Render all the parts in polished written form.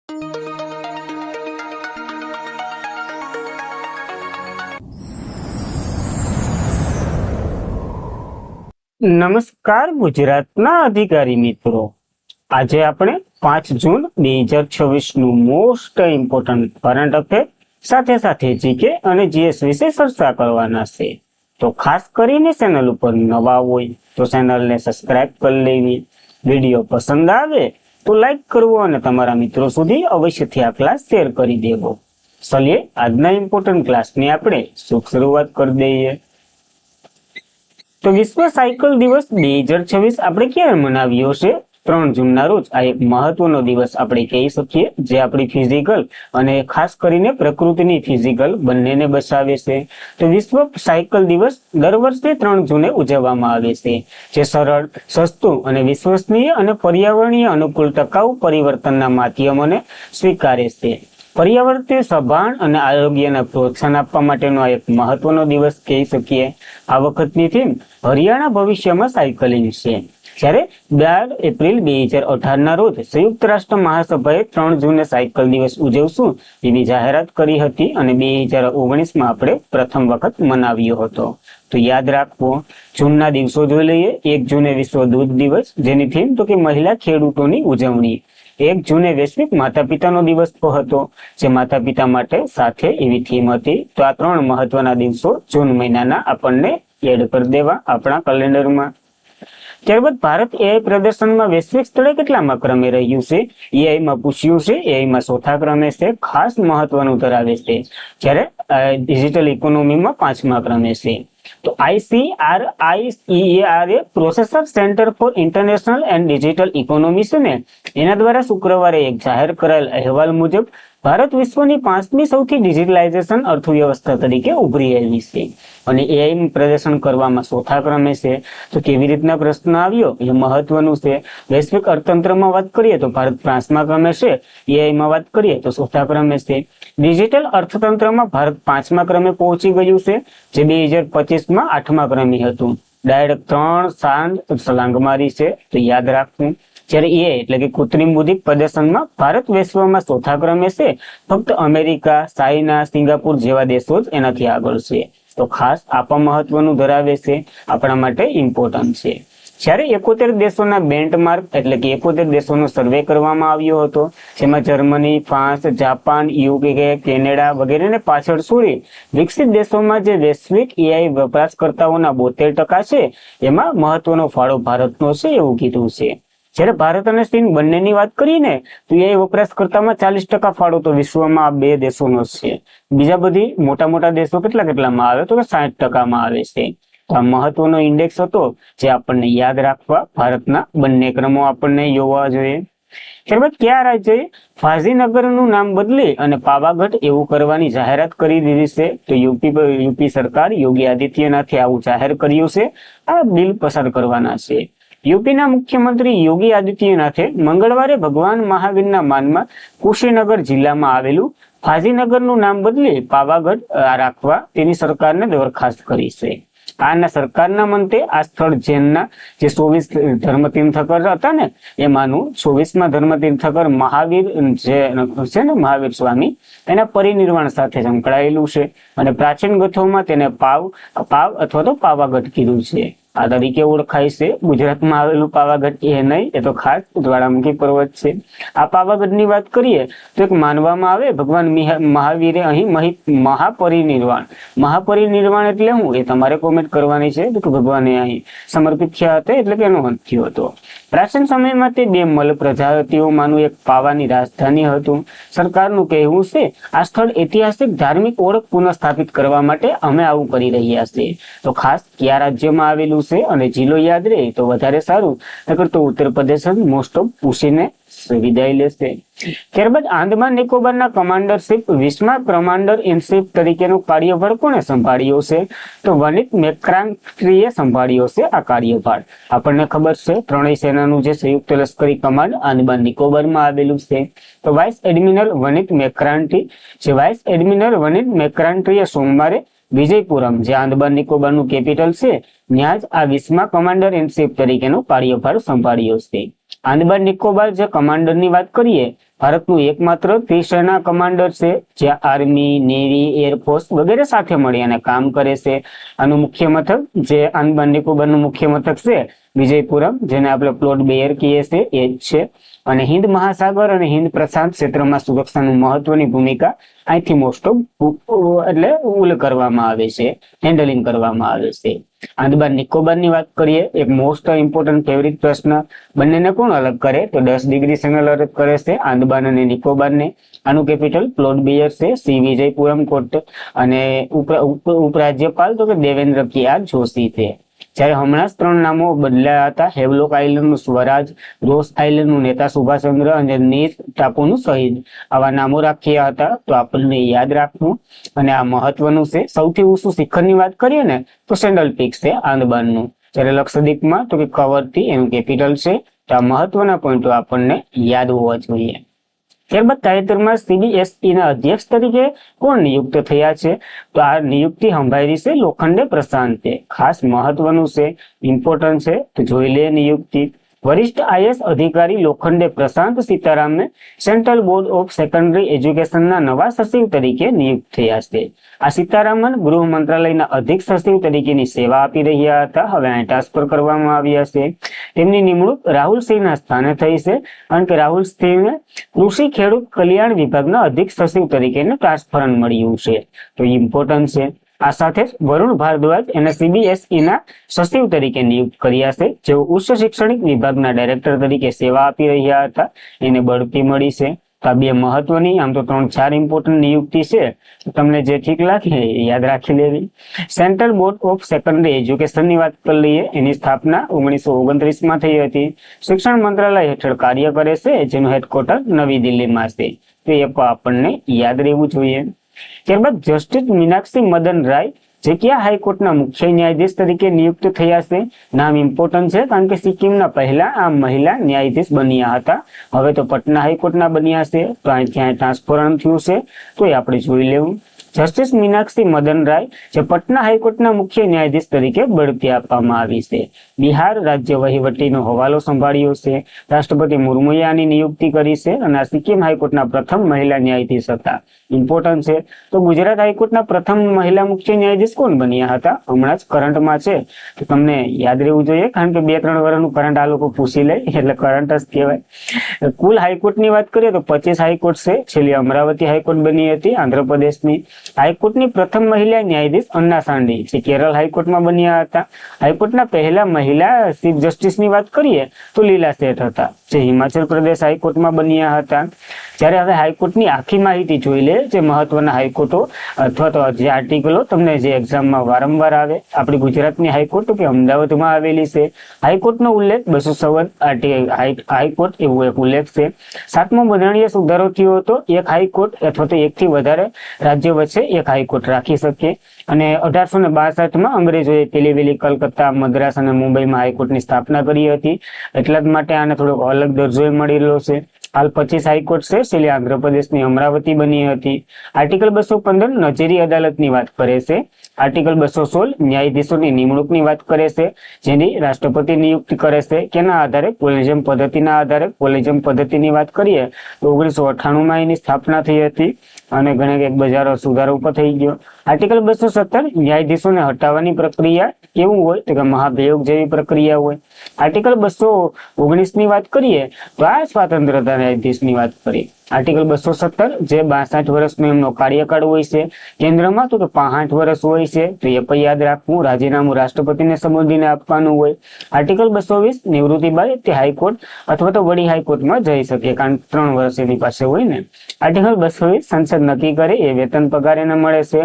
નમસ્કાર ગુજરાતના અધિકારી મિત્રો, આજે આપણે 5 જૂન 2026 નું મોસ્ટ ઇમ્પોર્ટન્ટ કરંટ અફેર સાથે સાથે જીકે અને જીએસ વિશે ચર્ચા કરવાના છે. તો ખાસ કરીને ચેનલ ઉપર નવા હોય તો ચેનલને સબસ્ક્રાઇબ કરી લેવી, વિડીયો પસંદ આવે તો લાઈક કરવો અને તમારા મિત્રો સુધી અવશ્યથી આ ક્લાસ શેર કરી દેવો. ચલિए આજના ઇમ્પોર્ટન્ટ ક્લાસની આપણે શુભ શરૂઆત કરી દઈએ. તો વિશ્વ સાયકલ દિવસ 2026 આપણે ક્યારે મનાવ્યો છે? 3 જૂનના રોજ. આ એક મહત્વનો દિવસ આપણે કહી શકીએ, જે આપણી ફિઝિકલ અને ખાસ કરીને પ્રકૃતિની ફિઝિકલ બંનેને બચાવે છે. તો વિશ્વ સાયકલ દિવસ દર વર્ષે 3 જૂને ઉજવવામાં આવે છે, જે સરળ, સસ્તું અને વિશ્વસનીય અને પર્યાવરણીય અનુકૂળ ટકાઉ પરિવર્તનના માધ્યમોને સ્વીકારે છે. પર્યાવરણીય સંભાળ અને આરોગ્યને પ્રોત્સાહન આપવા માટેનો આ એક મહત્વનો દિવસ કહી શકીએ. આ વખતની થીમ હરિયાણા ભવિષ્યમાં સાયકલિંગ છે. જ્યારે 12 એપ્રિલ 2018 રોજ સંયુક્ત રાષ્ટ્ર મહાસભાએ 3 જૂને સાયકલ દિવસ ઉજવશું એવી જાહેરાત કરી હતી અને 2019માં આપણે પ્રથમ વખત મનાવ્યો હતો. તો યાદ રાખવો, જૂનના દિવસો જોઈ લઈએ. 1 જૂને વિશ્વ દૂધ દિવસ, જેની થીમ તો કે મહિલા ખેડૂતોની ઉજવણી. 1 જૂને વૈશ્વિક માતા પિતાનો દિવસ હતો, જે માતા પિતા માટે સાથે એવી થીમ હતી. તો આ 3 મહત્વના દિવસો જૂન મહિનાના આપણને એડ કરી દેવા આપણા કેલેન્ડરમાં. ત્યારબાદ ભારત એઆઈ પ્રદર્શનમાં વૈશ્વિક સ્તરે કેટલામાં ક્રમે રહ્યું છે? એઆઈમાં પૂછ્યું છે. એઆઈમાં 4થા ક્રમે છે, ખાસ મહત્વનું ધરાવે છે. જ્યારે ડિજિટલ ઇકોનોમીમાં 5મા ક્રમે છે. તો ICRIER processor centre for international and digital economy છે ને, એના દ્વારા શુક્રવારે એક જાહેર કરાયેલ અહેવાલ મુજબ ભારત વિશ્વની 5મી સૌથી ડિજિટલાઇઝેશન અર્થવ્યવસ્થા તરીકે ઉભરી આવી છે અને એઆઈ પ્રદર્શન કરવામાં 4થા ક્રમે છે. તો કેવી રીતના પ્રશ્ન આવ્યો એ મહત્વનું છે. વૈશ્વિક અર્થતંત્રમાં વાત કરીએ તો ભારત 5મા ક્રમે છે, એઆઈમાં વાત કરીએ તો 4થા ક્રમે છે. ડિજિટલ અર્થતંત્રમાં ભારત 5મા ક્રમે પહોંચી ગયું છે, જે 2025માં 8મા ક્રમે હતું. ડાયરેક્ટ 3 શાંત છલાંગ મારી છે, તો યાદ રાખવું. જ્યારે એ એટલે કે કૃત્રિમ બુદ્ધિ પ્રદર્શનમાં ભારત વિશ્વમાં 4થા ક્રમે છે. ફક્ત અમેરિકા, ચાઇના, સિંગાપુર જેવા દેશો જ એનાથી આગળ છે. તો ખાસ આપવા મહત્વનું ધરાવે છે, આપણા માટે ઇમ્પોર્ટન્ટ છે. જ્યારે 71 દેશોના બેન્ચમાર્ક એટલે કે 71 દેશોનો સર્વે કરવામાં આવ્યો હતો, જેમાં Germany, France, Japan, UK, Canada વગેરેને પાછળ છોડી વિકસિત દેશોમાં જે વૈશ્વિક એઆઈ વપરાશકર્તાઓના 72% છે, એમાં મહત્વનો ફાળો ભારતનો છે એવું કીધું છે. જ્યારે ભારત અને ચીન બંનેની વાત કરીને તો એઆઈ વપરાશકર્તામાં 40% ફાળો તો વિશ્વમાં આ 2 દેશોનો છે. બીજા બધી મોટા દેશો કેટલામાં આવે તો 60%માં આવે છે. આ મહત્વનો ઇન્ડેક્સ હતો, જે આપણને યાદ રાખવા ભારતના બંને ક્રમો આપણને જોવા જોઈએ. ત્યારબાદ કયા રાજ્યએ ફાઝીનગરનું નામ બદલી અને પાવાગઢ એવું કરવાની જાહેરાત કરી દીધી છે? તો યુપી સરકાર યોગી આદિત્યનાથે આવું જાહેર કર્યું છે. આ બિલ પસાર કરવાના છે. યુપીના મુખ્યમંત્રી યોગી આદિત્યનાથે મંગળવારે ભગવાન મહાવીરના માનમાં કુશીનગર જિલ્લામાં આવેલું ફાઝીનગરનું નામ બદલી પાવાગઢ રાખવા તેની સરકારને દરખાસ્ત કરી છે. આના સરકારના મંતે આ સ્થળ જૈનના જે 24 ધર્મતીર્થકર હતા ને, એમાંનું 24મા ધર્મતીર્થકર મહાવીર જે છે ને, મહાવીર સ્વામી, એના પરિનિર્વાણ સાથે સંકળાયેલું છે અને પ્રાચીન ગ્રંથોમાં તેને પાવ અથવા તો પાવાગઢ કીધું છે. આ તરીકે ઓળખાય છે. ગુજરાતમાં આવેલું પાવાગઢ એ નહીં, એ તો ખાસ જ્વાળામુખી પર્વત છે. આ પાવાગઢની વાત કરીએ તો એક માનવામાં આવે ભગવાન મહાવીરે અહીં મહાપરિનિર્વાણ એટલે શું એ તમારે કોમેન્ટ કરવાની છે કે ભગવાને અહીં સમર્પિત થયા હતા એટલે કે એનો અંત થયો હતો. પ્રાચીન સમયમાં તે 2 મલ પ્રજાતિઓમાંનું એક પાવાની રાજધાની હતું. સરકારનું કહેવું છે આ સ્થળ ઐતિહાસિક ધાર્મિક ઓળખ પુનઃસ્થાપિત કરવા માટે અમે આવું કરી રહ્યા છીએ. તો ખાસ કયા રાજ્યમાં આવેલું છે અને જિલ્લો યાદ રહે તો વધારે સારું, નકર તો ઉત્તર પ્રદેશ મોસ્ટ ઓફ પૂછીને વિદાય લેશે. ત્યારબાદ આંદામાન નિકોબારના કમાન્ડરશીપ 20મા કમાન્ડર ઇન ચીફ તરીકેનો કાર્યભાર કોણે સંભાળ્યો છે? તો વનિત મેક્રાન્ટ્રીએ સંભાળ્યો છે આ કાર્યભાર. આપણને ખબર છે ત્રણેય સેનાનું જે સંયુક્ત લશ્કરી કમાન્ડ આંદામાન નિકોબારમાં આવેલું છે. તો વાઇસ એડમિરલ વનિત મેક્રાન્ટ્રીએ સોમવારે વિજયપુરમ, જે આંદામાન નિકોબારનું કેપિટલ છે, ત્યાં જ આ 20મા કમાન્ડર ઇન ચીફ તરીકેનો કાર્યભાર સંભાળ્યો છે. આંદામાન નિકોબાર જે કમાન્ડરની વાત કરીએ ભારતનું એકમાત્ર ત્રિસેના કમાન્ડર છે, જે આર્મી, નેવી, એરફોર્સ વગેરે સાથે મળી અને કામ કરે છે. આનું મુખ્ય મથક જે આંદામાન નિકોબારનું મુખ્ય મથક છે વિજયપુરમ, જેને આપણે પ્લોટ બેયર કહીએ છીએ, એ જ છે. અને હિન્દ મહાસાગર અને હિન્દ પ્રશાંત ક્ષેત્રમાં સુરક્ષાનું મહત્વની ભૂમિકા અહીંથી મોસ્ટ ઓફ એટલે કરવામાં આવે છે, હેન્ડલિંગ કરવામાં આવે છે. આંદામાન નિકોબારની વાત કરીએ, એક મોસ્ટ ઇમ્પોર્ટન્ટ ફેવરિટ પ્રશ્ન, બંનેને કોણ અલગ કરે? તો 10 ડિગ્રી સેંગલ અલગ કરે છે આંદામાન અને નિકોબારને. આનું કેપિટલ પ્લોટ બેયર છે, સી વિજયપુરમ કોર્ટ, અને ઉપરાજ્યપાલ તો કે દેવેન્દ્ર કિયાર જોશી છે. જ્યારે હમણાં જ 3 નામો બદલાયા હતા, હેવલોક આઇલેન્ડનું સ્વરાજ, રોસ આઇલેન્ડનું નેતા સુભાષચંદ્ર અને નીસ ટાપુનું શહીદ, આવા નામો રાખ્યા હતા. તો આપણને યાદ રાખવું, અને આ મહત્વનું છે. સૌથી ઊંચું શિખરની વાત કરીએ ને તો સેન્ડલ પીક છે આંદામાનનું. જ્યારે લક્ષદ્વીપમાં તો કે કવરતી એનું કેપિટલ છે. તો આ મહત્વના પોઈન્ટો આપણને યાદ હોવા જોઈએ. ત્યારબાદ તાજેતરમાં CBSE ના અધ્યક્ષ તરીકે કોણ નિયુક્ત થયા છે? તો આ નિયુક્તિ સંભાળી છે લોખંડે પ્રશાંતે. ખાસ મહત્વનું છે, ઇમ્પોર્ટન્ટ છે, તો જોઈ લે નિયુક્તિ. વરિષ્ઠ IAS અધિકારી લોખંડે પ્રશાંત સીતારામને સેન્ટ્રલ બોર્ડ ઓફ સેકન્ડરી એજ્યુકેશનના નવા સચિવ તરીકે નિયુક્ત થયા છે. આ સીતારામન ગૃહ મંત્રાલયના અધિક સચિવ તરીકેની સેવા આપી રહ્યા હતા, હવે અહીં ટ્રાન્સફર કરવામાં આવ્યા છે. તેમની નિમણૂક રાહુલ સિંહના સ્થાને થઈ છે, કારણ કે રાહુલ સિંહને કૃષિ ખેડૂત કલ્યાણ વિભાગના અધિક સચિવ તરીકેનું ટ્રાન્સફર મળ્યું છે, તો ઇમ્પોર્ટન્ટ છે. આ સાથે જ વરુણ ભારદ્વાજ એને CBSE ના સચિવ તરીકે નિયુક્ત કર્યા છે, જેઓ ઉચ્ચ શૈક્ષણિક વિભાગના ડાયરેક્ટર તરીકે સેવા આપી રહ્યા હતા, એને બઢતી મળી છે. તો આ બે મહત્વની, આમ તો 3-4 ઇમ્પોર્ટન્ટ નિયુક્તિ છે, તમને જે ઠીક લાગે યાદ રાખી લેવી. સેન્ટ્રલ બોર્ડ ઓફ સેકન્ડરી એજ્યુકેશનની વાત કરી લઈએ. એની સ્થાપના 1929માં થઈ હતી. શિક્ષણ મંત્રાલય હેઠળ કાર્ય કરે છે, જેનું હેડક્વાર્ટર નવી દિલ્હીમાં છે. તો એ પણ આપણને યાદ રહેવું જોઈએ. ત્યારબાદ જસ્ટિસ મીનાક્ષી મદન રાય, જે કયા હાઈકોર્ટના મુખ્ય ન્યાયાધીશ તરીકે નિયુક્ત થયા છે? નામ ઇમ્પોર્ટન્ટ છે, કારણ કે સિક્કિમના પહેલા આ મહિલા ન્યાયાધીશ બન્યા હતા, હવે તો પટના હાઈકોર્ટના બન્યા છે. તો અહીંથી ટ્રાન્સફર થયું છે, તો એ આપણે જોઈ લેવું. જસ્ટિસ મીનાક્ષી મદન રાય, જે પટના હાઈકોર્ટના મુખ્ય ન્યાયાધીશ તરીકે બઢતી આપવામાં આવી છે. બિહાર રાજ્ય વહીવટીનો હવાલો સંભાળ્યો છે. રાષ્ટ્રપતિ મુર્મુએ આની નિયુક્તિ કરી છે, અને આ સિક્કિમ હાઈકોર્ટના પ્રથમ મહિલા ન્યાયાધીશ હતા. ઇમ્પોર્ટન્ટ છે. તો ગુજરાત હાઈકોર્ટના પ્રથમ મહિલા મુખ્ય ન્યાયાધીશ કોણ બન્યા હતા? હમણાં જ કરંટમાં છે, તો તમને યાદ રહેવું જોઈએ, કારણ કે 2-3 વર્ષનું કરંટ આ લોકો પૂછી લે, એટલે કરંટ જ કહેવાય. કુલ હાઈકોર્ટની વાત કરીએ તો 25 હાઈકોર્ટ છે. છેલ્લી અમરાવતી હાઈકોર્ટ બની હતી આંધ્રપ્રદેશની. હાઈકોર્ટની પ્રથમ મહિલા ન્યાયાધીશ અન્ના સાંડી, જે કેરળ હાઈકોર્ટમાં બન્યા હતા. હાઈકોર્ટના પહેલા મહિલા ચીફ જસ્ટિસની વાત કરીએ તો લીલા શેઠ હતા, જે હિમાચલ પ્રદેશ હાઈકોર્ટમાં બન્યા હતા. જ્યારે હવે હાઈકોર્ટની આખી માહિતી જોઈ લે, જે મહત્વના હાઈકોર્ટો અથવા તો જે આર્ટિકલો તમને જે એક્ઝામમાં વારંવાર આવે. આપણી ગુજરાતની હાઈકોર્ટ કે અમદાવાદમાં આવેલી છે. હાઈકોર્ટનો ઉલ્લેખ 214 હાઈકોર્ટ એવું એક ઉલ્લેખ છે. 7મો બંધારણીય સુધારો થયો હતો, એક હાઈકોર્ટ અથવા તો એકથી વધારે રાજ્યો વચ્ચે એક હાઈકોર્ટ રાખી શકે. અને 1862માં અંગ્રેજોએ પેલી કલકત્તા, મદ્રાસ અને મુંબઈમાં હાઈકોર્ટની સ્થાપના કરી હતી, એટલા જ માટે આને થોડોક અલગ દરજ્જો મળેલો છે. હાલ 25 હાઈકોર્ટ છે. છેલ્લી આંધ્રપ્રદેશની અમરાવતી બની હતી. આર્ટિકલ 215 નજીરી અદાલતની વાત કરે છે. આર્ટિકલ 216 ન્યાયાધીશોની નિમણૂકની વાત કરે છે, જેની રાષ્ટ્રપતિ નિયુક્તિ કરે છે. કેના આધારે? કોલેજિયમ પદ્ધતિના આધારે. કોલેજિયમ પદ્ધતિની વાત કરીએ તો 1998માં એની સ્થાપના થઈ હતી, અને ઘણા એક બજારો સુધારો ઉપર થઈ ગયો. આર્ટિકલ 217 ન્યાયાધીશોને હટાવવાની પ્રક્રિયા કેવું હોય? તો કે મહાભિયોગ જેવી પ્રક્રિયા હોય. આર્ટિકલ 219 ની વાત કરીએ તો આ સ્વતંત્રતા ન્યાયાધીશની વાત કરીએ. આર્ટિકલ 217 જે 62 વર્ષનો એમનો કાર્યકાળ હોય છે. કેન્દ્રમાં તો 65 વર્ષ હોય છે, તો એ પણ યાદ રાખવું. રાજીનામું રાષ્ટ્રપતિને સંબોધીને આપવાનું હોય. આર્ટિકલ 220 નિવૃત્તિ બાદ તે હાઈકોર્ટ અથવા તો વડી હાઈકોર્ટમાં જઈ શકે, કારણ 3 વર્ષ એની પાસે હોય ને. આર્ટિકલ 220 સંસદ નક્કી કરે એ વેતન પગાર એને મળે છે.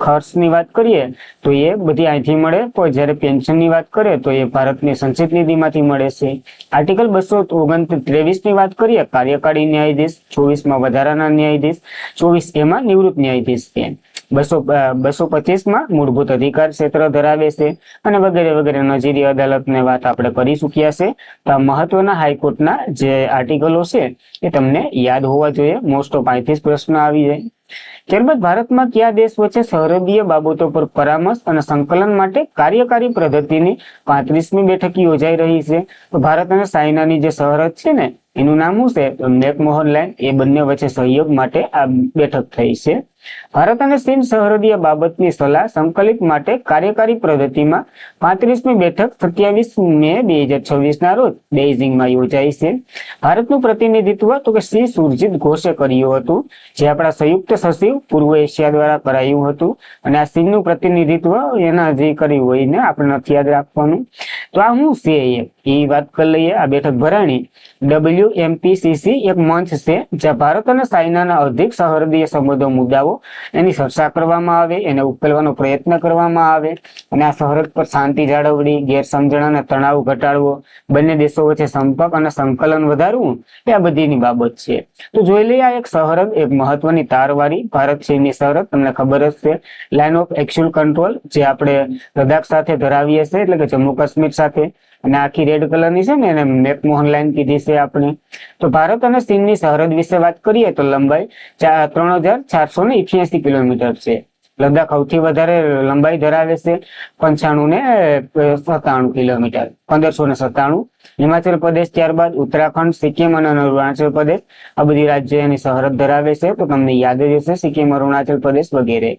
ખર્ચની વાત કરીએ તો એ બધી અહીંથી મળે, પણ જ્યારે પેન્શનની વાત કરીએ તો એ ભારતની સંચિત નિધિમાંથી મળે છે. આર્ટિકલ 223 ની વાત કરીએ કાર્યકારી ન્યાયાધીશ, 24માં વધારાના ન્યાયાધીશ, 24A માં નિવૃત્ત ન્યાયાધીશ છે. 225માં મૂળભૂત અધિકાર ક્ષેત્ર ધરાવે છે, અને વગેરે વગેરે નજીરી અદાલતની વાત આપણે કરી ચૂક્યા છે. તો આ મહત્વના હાઈકોર્ટના જે આર્ટિકલો છે એ તમને યાદ હોવા જોઈએ. મોસ્ટ ઓફ 35 પ્રશ્ન આવી જાય. ત્યારબાદ ભારતમાં કયા દેશ વચ્ચે સરહદીય બાબતો પર પરામર્શ અને સંકલન માટે કાર્યકારી પદ્ધતિની 35મી બેઠક યોજાઈ રહી છે? તો ભારત અને ચાઇનાની જે સરહદ છે ને એનું નામ શું છે? તો મેકમોહન લાઇન. એ બંને વચ્ચે સહયોગ માટે આ બેઠક થઈ છે. ભારત અને ચીન સરહદીય બાબતની સલાહ સંકલિત માટે કાર્યકારી પદ્ધતિમાં 35મી બેઠક 27 મે 2026 ના રોજ બેઇજિંગમાં યોજાઈ છે. ભારતનું પ્રતિનિધિત્વ તો કે શ્રી સુરજીત ઘોષે કર્યું હતું, જે આપણા સંયુક્ત સચિવ પૂર્વ એશિયા દ્વારા કરાયું હતું. અને આ ચીનનું પ્રતિનિધિત્વ એના જે કર્યું હોય ને આપણે નથી યાદ રાખવાનું. તો આ શું છે એ વાત કરી લઈએ. આ બેઠક ભરાણી WMPCC એક મંચ છે જ્યાં ભારત અને ચાઇનાના અધિક સરહદીય સંબંધો મુદ્દાઓ એની ચર્ચા કરવામાં આવે, એને ઉકેલવાનો પ્રયત્ન કરવામાં આવે અને આ સરહદ પર શાંતિ જાળવણી, ગેરસમજણ અને તણાવ ઘટાડવો, બંને દેશો વચ્ચે સંપર્ક અને સંકલન વધારવું, એ આ બધીની બાબત છે. તો જોઈ લઈએ આ એક સરહદ, એક મહત્વની તારવાળી ભારત ચીનની સરહદ. તમને ખબર જ છે, લાઇન ઓફ એક્ચ્યુઅલ કંટ્રોલ જે આપણે લદ્દાખ સાથે ધરાવીએ છીએ, એટલે કે જમ્મુ કાશ્મીર સાથે. અને આખી રેડ કલરની છે ને એને મેકમોહન લાઇન કીધી છે આપણે. તો ભારત અને ચીનની સરહદ વિશે વાત કરીએ તો લંબાઈ 3488 કિલોમીટર છે. લદ્દાખ સૌથી વધારે લંબાઈ ધરાવે છે, 95 ને 97 કિલોમીટર, 1597. હિમાચલ પ્રદેશ, ત્યારબાદ ઉત્તરાખંડ, સિક્કિમ અને અરુણાચલ પ્રદેશ, આ બધી રાજ્ય એની સરહદ ધરાવે છે. તો તમને યાદ જ હશે સિક્કિમ, અરુણાચલ પ્રદેશ વગેરે.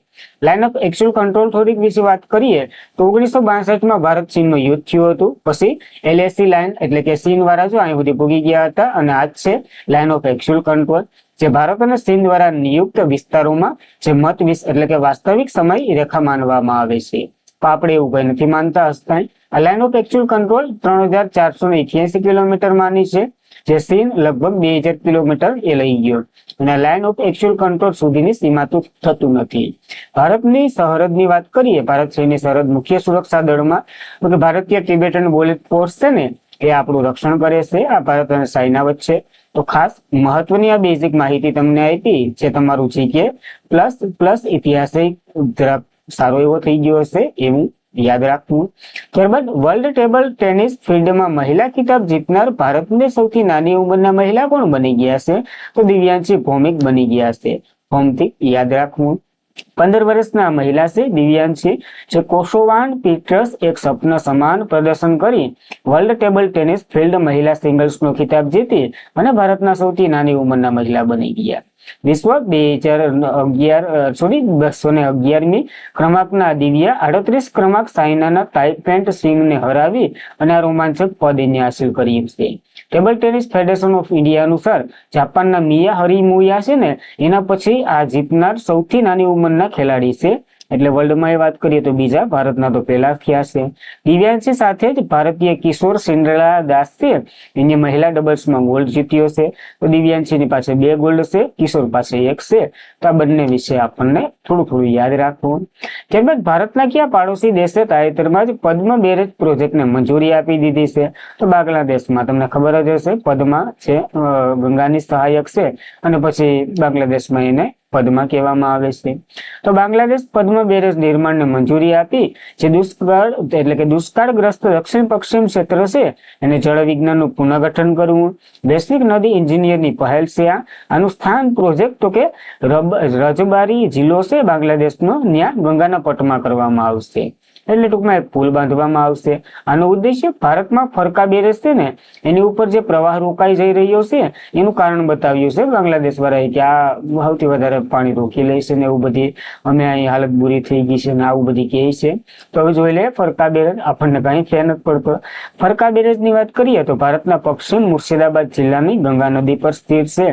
લાઇન ઓફ એક્ચ્યુઅલ કંટ્રોલ થોડીક વિશે વાત કરીએ તો 1962માં ભારત ચીનનું યુદ્ધ થયું હતું. પછી LAC લાઇન એટલે કે ચીન વાળા જો અહીં સુધી પૂગી ગયા હતા અને આજ છે લાઇન ઓફ એક્ચ્યુઅલ કંટ્રોલ, જે ભારત અને ચીન દ્વારા નિયુક્ત વિસ્તારોમાં જે એટલે કે વાસ્તવિક સમય રેખા માનવામાં આવે છે. તો આપણે એવું કઈ નથી માનતા હસતા. આ line of actual control 3488 kilometre માની છે, જે ચીન લગભગ 2000 કિલોમીટર એ લઈ ગયો. અને લાઇન ઓફ એક્ચ્યુઅલ કંટ્રોલ સુધીની સીમા તો થતું નથી. ભારતની સરહદની વાત કરીએ, ભારત ચીનની સરહદ મુખ્ય સુરક્ષા દળમાં ભારતીય ટિબેટન પોલીસ ફોર્સ છે ને એ આપણું રક્ષણ કરે છે આ ભારત અને ચાઇના વચ્ચે. તો ખાસ મહત્વની આ બેઝિક માહિતી તમને આપી, જે તમારું જીકે પ્લસ ઇતિહાસિક સારો એવો થઈ ગયો હશે એવું યાદ રાખવું. ત્યારબાદ વર્લ્ડ ટેબલ ટેનિસ ફિલ્ડમાં મહિલા ખિતાબ જીતનાર ભારતની સૌથી નાની ઉંમરના મહિલા કોણ બની ગયા છે? તો દિવ્યાંશી ભૌમિક બની ગયા છે. ભૌમિક યાદ રાખવું. 15 વર્ષના મહિલા છે દિવ્યાંશી, જે કોસોવાન પીટર્સ એક સ્વપ્ન સમાન પ્રદર્શન કરી વર્લ્ડ ટેબલ ટેનિસ ફિલ્ડ મહિલા સિંગલ્સનો ખિતાબ જીતી અને ભારતના સૌથી નાની ઉંમરના મહિલા બની ગયા. વિશ્વ 211મી ક્રમાંકના દિવ્યા 38 ક્રમાંક ચાઇનાના તાઇપેન્ટ સિંગને હરાવી અને આ રોમાંચક પદ એને હાસિલ કર્યું છે. Table tennis federation of India અનુસાર જાપાનના મિયા હરીમુયા છે ને એના પછી આ જીતનાર સૌથી નાની ઉંમરના ખેલાડી છે. એટલે વર્લ્ડમાં એ વાત કરીએ તો બીજા, ભારતના તો પહેલા થયા છે. દિવ્યાંશી સાથે જ ભારતીય કિશોર સિન્ડ્રેલા દાસ છે, એને મહિલા ડબલ્સમાં ગોલ્ડ જીત્યો છે. તો દિવ્યાંશીની પાસે 2 ગોલ્ડ છે, કિશોર પાસે 1 છે. તો આ બંને વિશે આપણને થોડું યાદ રાખવું. ત્યારબાદ ભારતના કયા પાડોશી દેશે તાજેતરમાં જ પદ્મ બેરેજ પ્રોજેક્ટને મંજૂરી આપી દીધી છે? તો બાંગ્લાદેશમાં. તમને ખબર જ હશે, પદ્મા છે ગંગાની સહાયક છે અને પછી બાંગ્લાદેશમાં એને પદ્મા કહેવામાં આવે છે. તો બાંગ્લાદેશ પદ્મ બેરેજ નિર્માણને મંજૂરી આપી, જે દુષ્કાળગ્રસ્ત દક્ષિણ પશ્ચિમ ક્ષેત્ર છે એને જળ વિજ્ઞાનનું પુનઃગઠન કરવું, વૈશ્વિક નદી એન્જિનિયરની પહેલ છે. આનું સ્થાન પ્રોજેક્ટ તો કે રજબારી જિલ્લો છે બાંગ્લાદેશનો, ત્યાં ગંગાના પટમાં કરવામાં આવશે. એટલે ટૂંકમાં એક પુલ બાંધવામાં આવશે. આનો ઉદ્દેશ્ય ભારતમાં ફરકા બેરેજ છે ને એની ઉપર જે પ્રવાહ રોકાઈ જઈ રહ્યો છે એનું કારણ બતાવ્યું છે બાંગ્લાદેશ વાળાએ, કે આ સૌથી વધારે પાણી રોકી લે છે ને એવું બધી, અમે અહીં હાલત બુરી થઈ ગઈ છે ને આવું બધી કહે છે. તો હવે જોઈ લે ફરકા બેરેજ, આપણને કઈ ફેર નથી પડતો. ફરકા બેરેજની વાત કરીએ તો ભારતના પશ્ચિમ મુર્શિદાબાદ જિલ્લાની ગંગા નદી પર સ્થિત છે,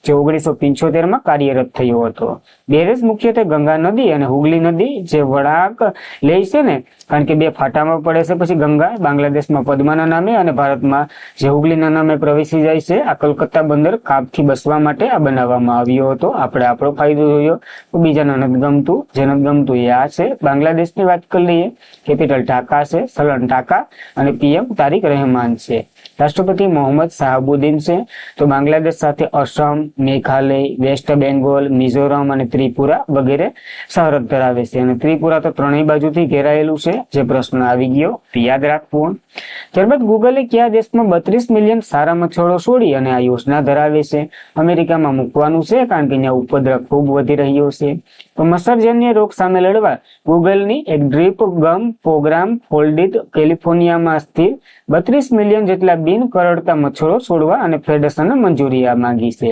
જે 1975માં કાર્યરત થયો હતો. બેરેજ મુખ્યત્વે ગંગા નદી અને હુગલી નદી જે વળાંક લે છે ને, કારણ કે 2 ફાટામાં પડે છે. પછી ગંગા બાંગ્લાદેશમાં પદ્માના નામે અને ભારતમાં જે હુગલીના નામે પ્રવેશી જાય છે. આ કલકત્તા બંદર કાપથી બસવા માટે આ બનાવવામાં આવ્યો હતો. આપણે આપણો ફાયદો જોયો, તો બીજાને નથી ગમતું, જે નથી ગમતું એ આ છે. બાંગ્લાદેશની વાત કરી લઈએ, કેપિટલ ઢાકા છે, સલન ઢાકા અને PM તારિક રહેમાન છે. રાષ્ટ્રપતિ મોહમ્મદ શાહબુદ્દીન છે. તો બાંગ્લાદેશ સાથે અસમ, મેઘાલય, વેસ્ટ બેંગોલ, મિઝોરમ અને ત્રિપુરા વગેરે સરહદ ધરાવે છે. અને ત્રિપુરા તો ત્રણેય બાજુથી ઘેરાયેલું છે, જે પ્રશ્ન આવી ગયો તો યાદ રાખવું. ત્યારબાદ ગૂગલે કયા દેશમાં 32 મિલિયન સારા મચ્છરો છોડી અને આ યોજના ધરાવે છે? અમેરિકામાં મૂકવાનું છે, કારણ કે અહીંયા ઉપદ્રવ ખૂબ વધી રહ્યો છે. તો મચ્છરજન્ય રોગ સામે લડવા ગૂગલની એક ડ્રીપ ગમ પ્રોગ્રામ ફોલ્ડિડ કેલિફોર્નિયામાં સ્થિત 32 મિલિયન જેટલા બિન કરડતા મચ્છરો છોડવા અને ફેડરેશનને મંજૂરી માંગી છે.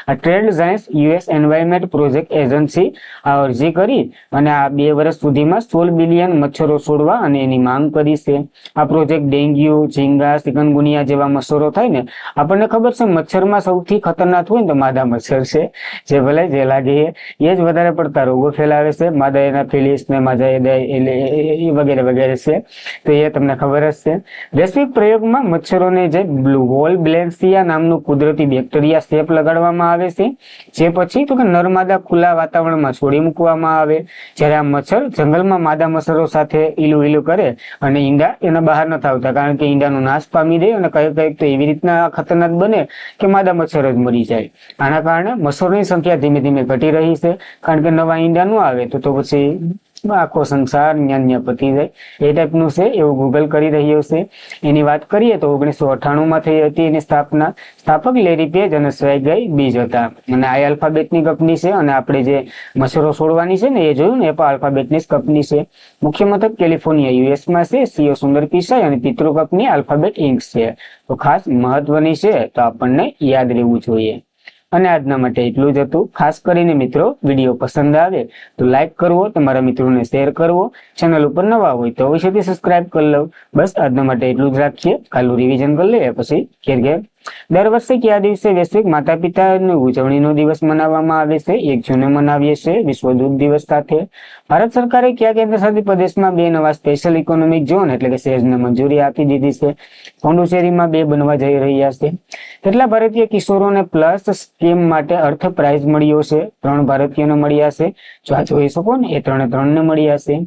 આ ટ્રેડ ઝાયન્સ યુએસ એન્વાયરમેન્ટ પ્રોજેક્ટ એજન્સી આ અરજી કરી અને આ 2 વર્ષ સુધીમાં 16 બિલિયન મચ્છરો છોડવા અને એની માંગ કરી છે. આ પ્રોજેક્ટ ડેન્ગ્યુ, ઝીંગા, ચિકનગુનિયા જેવા મચ્છરો થાય ને, આપણને ખબર છે મચ્છરમાં સૌથી ખતરનાક હોય ને તો માદા મચ્છર છે, જે ભલે જે લાગે એ જ વધારે પડતા રોગો ફેલાવે છે. માદા એનાફિલિસ ને માદા વગેરે વગેરે છે, તો એ તમને ખબર જ છે. વૈશ્વિક પ્રયોગમાં મચ્છરોને જે વોલ બ્લેન્સિયા નામનું કુદરતી બેક્ટેરિયા શેપ લગાડવામાં આવે છે, જે પછી તો કે નરમાદા ખુલ્લા વાતાવરણમાં છોડી મૂકવામાં આવે. જ્યારે આ મચ્છર જંગલમાં માદા મચ્છરો સાથે ઈલું કરે અને ઈંડા એના બહાર નથી આવતા, કારણ કે ઈંડાનો નાશ પામી દે અને કઈક તો એવી રીતના ખતરનાક બને કે માદા મચ્છર જ મરી જાય. આના કારણે મચ્છરોની સંખ્યા ધીમે ધીમે ઘટી રહી છે, કારણ કે નવા ઈંડા ન આવે તો પછી આખો સંસાર ન્યા પતી જાય. એ ટાઈપનું છે, એવું ગૂગલ કરી રહ્યો છે. એની વાત કરીએ તો 1998 માં થઈ હતી એની સ્થાપના. સ્થાપક લેરી પેજ અને સ્વેગઈ બીજ હતા. અને આ આલ્ફાબેટની કંપની છે, અને આપણે જે મચ્છરો છોડવાની છે ને એ જોયું ને, એ પણ આલ્ફાબેટની જ કંપની છે. મુખ્ય મથક કેલિફોર્નિયા યુએસમાં છે. સીઓ સુંદર પિચાઈ અને પિતૃ કંપની આલ્ફાબેટ ઇન્ક છે. તો ખાસ મહત્વની છે, તો આપણને યાદ રહેવું જોઈએ. અને આજના માટે એટલું જ હતું. ખાસ કરીને મિત્રો, વિડીયો પસંદ આવે તો લાઈક કરવો, તમારા મિત્રોને શેર કરવો, ચેનલ ઉપર નવા હોય તો અવશ્યથી સબસ્ક્રાઇબ કરી લો. બસ આજના માટે એટલું જ રાખીએ. કાલનું રિવિઝન કરી લઈએ, પછી ઘેર. દર વર્ષે કયા દિવસે વૈશ્વિક માતા પિતાની ઉજવણીનો દિવસ મનાવવામાં આવે છે? 1 જૂને મનાવીએ છીએ, વિશ્વ દૂધ દિવસ સાથે. ભારત સરકારે કયા કેન્દ્રશાસિત પ્રદેશમાં 2 નવા સ્પેશિયલ ઇકોનોમિક ઝોન એટલે કે સેઝને મંજૂરી આપી દીધી છે? પોંડુચેરીમાં 2 બનવા જઈ રહ્યા છે. કેટલા ભારતીય કિશોરોને પ્લસ સ્કીમ માટે અર્થ પ્રાઇઝ મળ્યો છે? 3 ભારતીયોને મળ્યા છે. જો આ જોઈ શકો ને, એ 3 ને મળ્યા છે.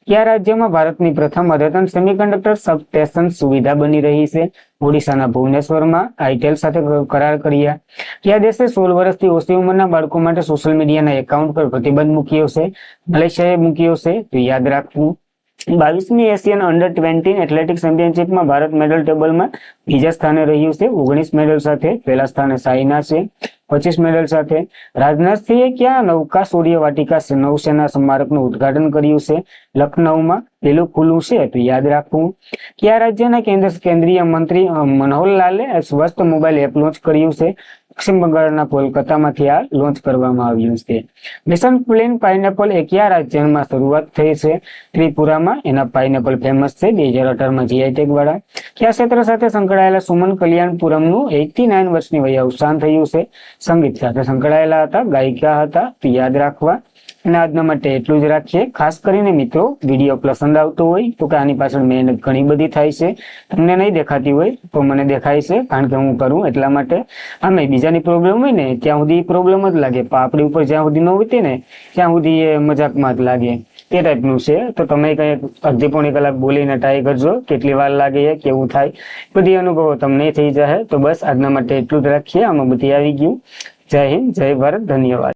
કયા રાજ્યમાં ભારતની પ્રથમ અદ્યતન સેમિકન્ડક્ટર સબસ્ટેશન સુવિધા બની રહી છે? ઓડિશાના ભુવનેશ્વરમાં આઈટેલ સાથે કરાર કર્યા. કયા દેશે 16 વર્ષથી ઓછી ઉંમરના બાળકો માટે સોશિયલ મીડિયાના એકાઉન્ટ પર પ્રતિબંધ મૂક્યો છે? મલેશિયાએ મૂક્યો છે. તો યાદ રાખવું. 22મી એશિયન અંડર 20 એથ્લેટિક્સ ચેમ્પિયનશિપમાં ભારત મેડલ ટેબલમાં બીજા સ્થાને રહ્યું છે, 19 મેડલ સાથે. પહેલા સ્થાને સાઇના છે 25 મેડલ સાથે. રાજનાથસિંહે ક્યાં નૌકા સૂર્ય વાટિકા નૌસેના સ્મારકનું ઉદઘાટન કર્યું છે? લખનૌમાં. પેલું ખુલ્લું છે, તો યાદ રાખવું. કયા રાજ્યના કેન્દ્રીય મંત્રી મનોહરલાલે સ્વસ્થ મોબાઈલ એપ લોન્ચ કર્યું છે? પશ્ચિમ બંગાળના કોલકાતામાંથી આ લોન્ચ કરવામાં આવ્યું છે. મિશન પ્લેન પાઇનેપલ એ કયા રાજ્યમાં શરૂઆત થઈ છે? ત્રિપુરામાં. એના પાઇનેપલ ફેમસ છે 2018માં જીઆઈ ટેગ વાળા. કયા ક્ષેત્ર સાથે સંકળાયેલા સુમન કલ્યાણપુરમનું 89 વર્ષની વયે અવસાન થયું છે? સંગીત સાથે સંકળાયેલા હતા, ગાયિકા હતા. તો યાદ રાખવા. અને આજના માટે એટલું જ રાખીએ. ખાસ કરીને મિત્રો, વિડીયો પસંદ આવતો હોય તો કે આની પાછળ મહેનત ઘણી બધી થાય છે, તમને નહીં દેખાતી હોય તો મને દેખાય છે, કારણ કે હું કરું એટલા માટે. આમે બીજાની પ્રોબ્લેમ હોય ને ત્યાં સુધી પ્રોબ્લેમ જ લાગે, પણ આપણી ઉપર જ્યાં સુધી ન હોય ને ત્યાં સુધી એ મજાકમાં જ લાગે. તે ટાઈપનું છે. તો તમે કંઈક અડધી પોણી કલાક બોલીને ટ્રાય કરજો, કેટલી વાર લાગે, કેવું થાય, બધી અનુભવો તમને થઈ જાય. તો બસ આજના માટે એટલું જ રાખીએ. આમાં બધી આવી ગયું. જય હિન્દ, જય ભારત, ધન્યવાદ.